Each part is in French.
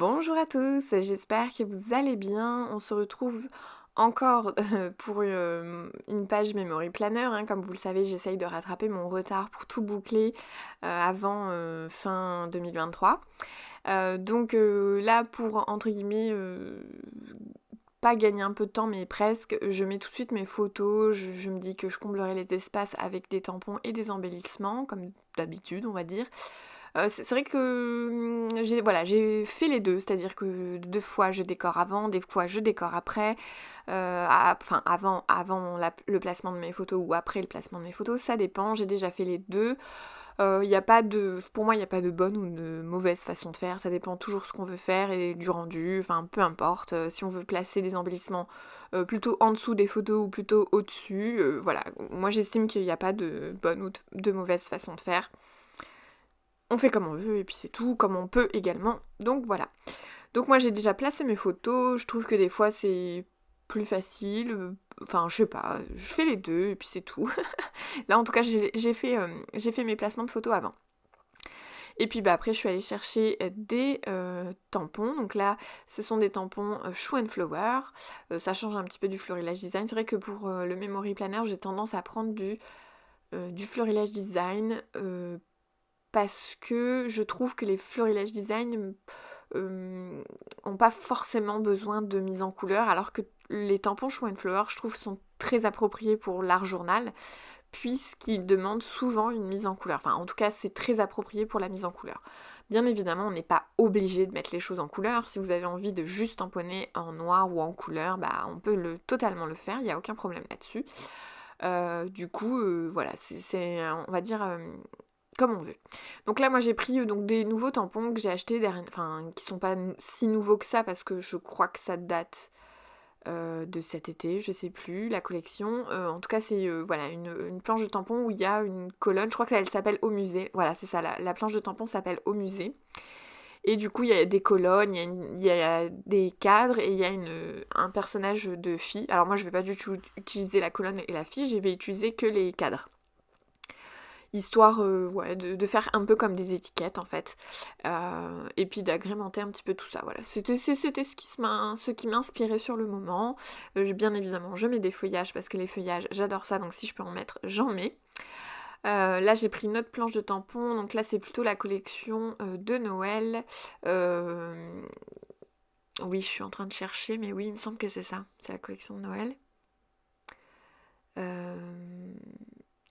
Bonjour à tous, j'espère que vous allez bien. On se retrouve encore pour une page Memory Planner, hein. Comme vous le savez, j'essaye de rattraper mon retard pour tout boucler avant fin 2023. Là, pour entre guillemets, pas gagner un peu de temps, mais presque, je mets tout de suite mes photos, je me dis que je comblerai les espaces avec des tampons et des embellissements, comme d'habitude, on va dire. C'est vrai que j'ai fait les deux, c'est-à-dire que 2 fois je décore avant, des fois je décore après, le placement de mes photos ou après le placement de mes photos, ça dépend, j'ai déjà fait les deux. Pour moi, il n'y a pas de bonne ou de mauvaise façon de faire, ça dépend toujours ce qu'on veut faire et du rendu, enfin peu importe. Si on veut placer des embellissements plutôt en dessous des photos ou plutôt au-dessus, voilà. Moi j'estime qu'il n'y a pas de bonne ou de mauvaise façon de faire. On fait comme on veut et puis c'est tout, comme on peut également. Donc voilà. Donc moi j'ai déjà placé mes photos, je trouve que des fois c'est plus facile. Enfin je sais pas, je fais les deux et puis c'est tout. Là en tout cas j'ai fait mes placements de photos avant. Et puis après je suis allée chercher des tampons. Donc là ce sont des tampons Shoe and Flower. Ça change un petit peu du florilège design. C'est vrai que pour le Memory Planner j'ai tendance à prendre du florilège design parce que je trouve que les florilèges design ont pas forcément besoin de mise en couleur, alors que les tampons Show and Flower, je trouve, sont très appropriés pour l'art journal, puisqu'ils demandent souvent une mise en couleur. Enfin, en tout cas, c'est très approprié pour la mise en couleur. Bien évidemment, on n'est pas obligé de mettre les choses en couleur. Si vous avez envie de juste tamponner en noir ou en couleur, bah, on peut totalement le faire, il n'y a aucun problème là-dessus. Voilà, on va dire, comme on veut. Donc là, moi, j'ai pris donc des nouveaux tampons que j'ai achetés, qui sont pas si nouveaux que ça, parce que je crois que ça date de cet été, je sais plus, la collection. En tout cas, c'est voilà, une planche de tampons où il y a une colonne, je crois qu'elle s'appelle Au musée. Voilà, c'est ça, la planche de tampons s'appelle Au musée. Et du coup, il y a des colonnes, il y a des cadres et il y a un personnage de fille. Alors moi, je vais pas du tout utiliser la colonne et la fille, je vais utiliser que les cadres. Histoire de faire un peu comme des étiquettes en fait. Et puis d'agrémenter un petit peu tout ça. Voilà, c'était ce qui m'inspirait sur le moment. Bien évidemment, je mets des feuillages parce que les feuillages, j'adore ça, donc si je peux en mettre, j'en mets. Là, j'ai pris une autre planche de tampons, donc là, c'est plutôt la collection de Noël. Oui, je suis en train de chercher, mais oui, il me semble que c'est ça. C'est la collection de Noël. Euh,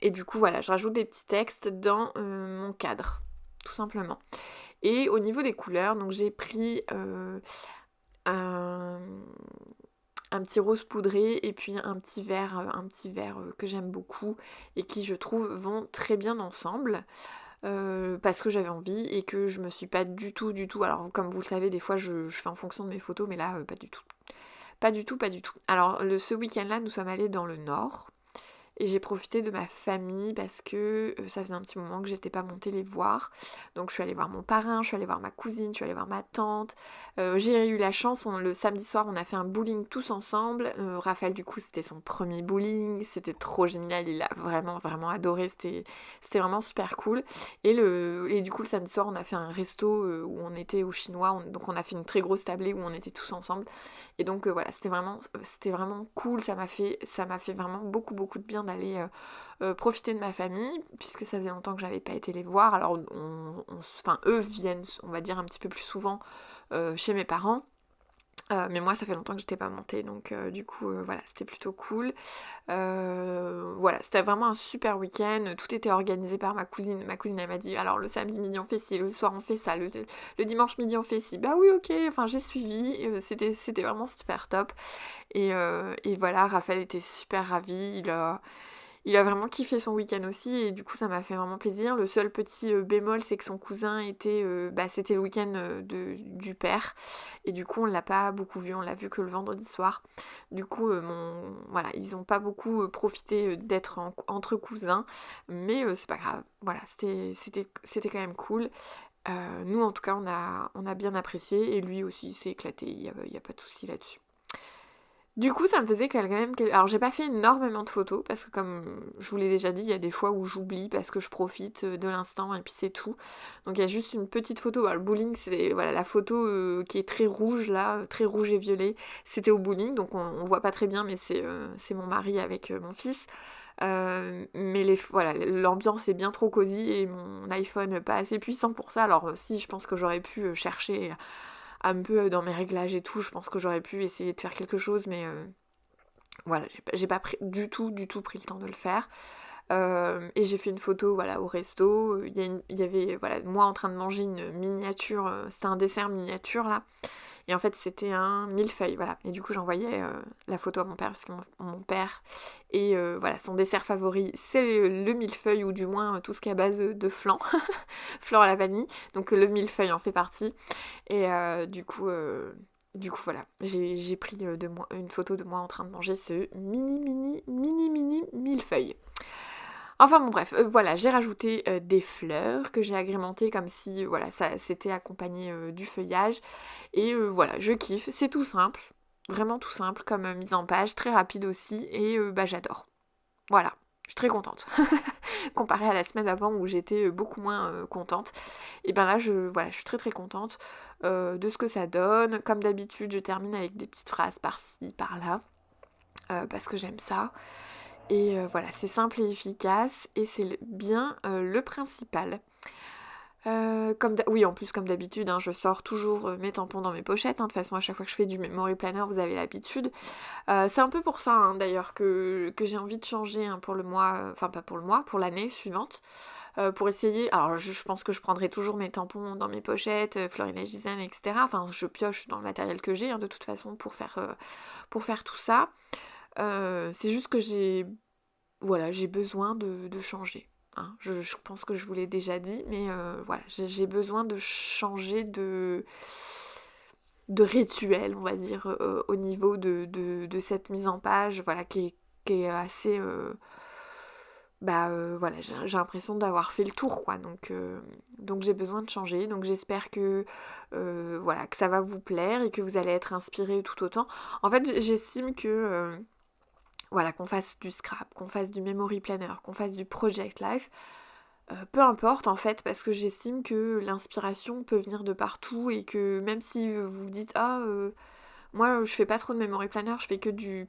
Et du coup, voilà, je rajoute des petits textes dans mon cadre, tout simplement. Et au niveau des couleurs, donc j'ai pris un, un petit rose poudré et puis un petit vert que j'aime beaucoup et qui, je trouve, vont très bien ensemble. Parce que j'avais envie et que je me suis pas du tout, alors comme vous le savez, des fois je fais en fonction de mes photos, mais là, pas du tout. Pas du tout, pas du tout. Alors, ce week-end-là, nous sommes allés dans le nord. Et j'ai profité de ma famille parce que ça faisait un petit moment que j'étais pas montée les voir. Donc je suis allée voir mon parrain, je suis allée voir ma cousine, je suis allée voir ma tante. J'ai eu la chance, le samedi soir on a fait un bowling tous ensemble. Raphaël du coup c'était son premier bowling, c'était trop génial, il a vraiment vraiment adoré, c'était vraiment super cool. Et du coup le samedi soir on a fait un resto où on était au chinois, donc on a fait une très grosse tablée où on était tous ensemble. Et donc voilà, c'était vraiment cool, ça m'a fait vraiment beaucoup beaucoup de bien d'aller profiter de ma famille, puisque ça faisait longtemps que j'avais pas été les voir. Alors eux viennent, on va dire, un petit peu plus souvent chez mes parents. Mais moi ça fait longtemps que j'étais pas montée, donc voilà, c'était plutôt cool. Voilà, c'était vraiment un super week-end, tout était organisé par ma cousine. Ma cousine elle m'a dit alors le samedi midi on fait ci, le soir on fait ça, le dimanche midi on fait ci. Bah oui ok, enfin j'ai suivi, c'était vraiment super top. Et voilà, Raphaël était super ravi, il a vraiment kiffé son week-end aussi et du coup ça m'a fait vraiment plaisir. Le seul petit bémol c'est que son cousin c'était le week-end du père et du coup on l'a pas beaucoup vu, on l'a vu que le vendredi soir. Du coup voilà, ils ont pas beaucoup profité d'être entre cousins, mais c'est pas grave. Voilà, c'était quand même cool. Nous en tout cas on a bien apprécié et lui aussi il s'est éclaté, il y a pas de souci là-dessus. Du coup, ça me faisait quand même... Alors, j'ai pas fait énormément de photos, parce que comme je vous l'ai déjà dit, il y a des fois où j'oublie, parce que je profite de l'instant, et puis c'est tout. Donc, il y a juste une petite photo. Alors, le bowling, c'est voilà, la photo qui est très rouge, là, très rouge et violet. C'était au bowling, donc on voit pas très bien, mais c'est mon mari avec mon fils. Mais voilà, l'ambiance est bien trop cosy, et mon iPhone pas assez puissant pour ça. Alors, si, je pense que j'aurais pu chercher un peu dans mes réglages et tout, je pense que j'aurais pu essayer de faire quelque chose, mais voilà, j'ai pas du tout pris le temps de le faire. Et j'ai fait une photo voilà, au resto. Il y avait voilà, moi en train de manger une miniature, c'était un dessert miniature là. Et en fait, c'était un millefeuille, voilà. Et du coup, j'envoyais la photo à mon père, parce que mon père, et voilà, son dessert favori, c'est le millefeuille, ou du moins tout ce qui est à base de flan, flan à la vanille. Donc le millefeuille en fait partie. Et du coup, voilà, j'ai pris une photo de moi en train de manger ce mini millefeuille. Enfin bon bref, voilà, j'ai rajouté des fleurs que j'ai agrémentées comme si voilà, ça c'était accompagné du feuillage. Et voilà, je kiffe, c'est tout simple, vraiment tout simple comme mise en page, très rapide aussi, et bah j'adore. Voilà, je suis très contente. Comparé à la semaine avant où j'étais beaucoup moins contente. Et ben là, voilà, je suis très très contente de ce que ça donne. Comme d'habitude, je termine avec des petites phrases par-ci, par-là, parce que j'aime ça. Et voilà, c'est simple et efficace, et c'est bien le principal. Oui, en plus, comme d'habitude, hein, je sors toujours mes tampons dans mes pochettes. Hein. De toute façon, à chaque fois que je fais du memory planner, vous avez l'habitude. C'est un peu pour ça, hein, d'ailleurs, que j'ai envie de changer hein, pour le mois, enfin pas pour le mois, pour l'année suivante. Pour essayer, alors je pense que je prendrai toujours mes tampons dans mes pochettes, Florina Gisèle, etc. Enfin, je pioche dans le matériel que j'ai, hein, de toute façon, pour faire tout ça. C'est juste que j'ai besoin de changer. Hein. Je pense que je vous l'ai déjà dit, mais voilà, j'ai besoin de changer de rituel, on va dire, au niveau de cette mise en page, voilà, qui est assez... voilà, j'ai l'impression d'avoir fait le tour, quoi. Donc j'ai besoin de changer. Donc j'espère que, voilà, que ça va vous plaire et que vous allez être inspiré tout autant. En fait, j'estime que... voilà, qu'on fasse du scrap, qu'on fasse du memory planner, qu'on fasse du project life, peu importe en fait, parce que j'estime que l'inspiration peut venir de partout, et que même si vous vous dites moi je fais pas trop de memory planner, je fais que du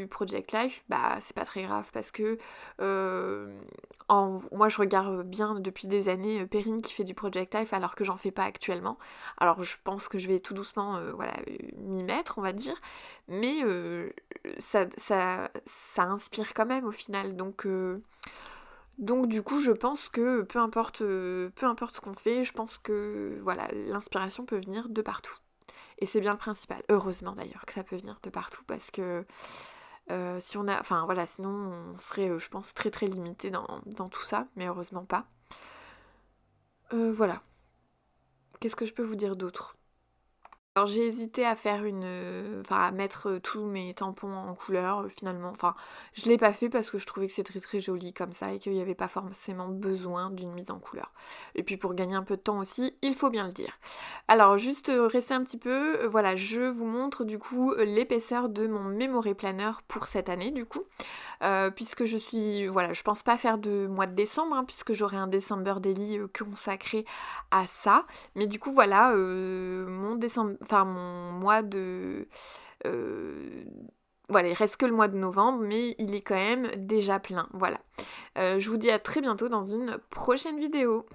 project life, bah c'est pas très grave, parce que moi je regarde bien depuis des années Perrine qui fait du project life alors que j'en fais pas actuellement. Alors je pense que je vais tout doucement voilà, m'y mettre, on va dire, mais ça inspire quand même au final, donc du coup, je pense que peu importe ce qu'on fait, je pense que voilà, l'inspiration peut venir de partout. Et c'est bien le principal. Heureusement d'ailleurs que ça peut venir de partout, parce que si on a, enfin voilà, sinon on serait, je pense, très très limité dans tout ça, mais heureusement pas. Voilà. Qu'est-ce que je peux vous dire d'autre? Alors j'ai hésité à faire à mettre tous mes tampons en couleur finalement. Enfin, je l'ai pas fait parce que je trouvais que c'est très très joli comme ça, et qu'il n'y avait pas forcément besoin d'une mise en couleur. Et puis pour gagner un peu de temps aussi, il faut bien le dire. Alors juste restez un petit peu, voilà, je vous montre du coup l'épaisseur de mon memory planner pour cette année du coup. Puisque je pense pas faire de mois de décembre, hein, puisque j'aurai un December Daily consacré à ça. Mais du coup, voilà, mon mois de... voilà, il reste que le mois de novembre, mais il est quand même déjà plein. Voilà. Je vous dis à très bientôt dans une prochaine vidéo.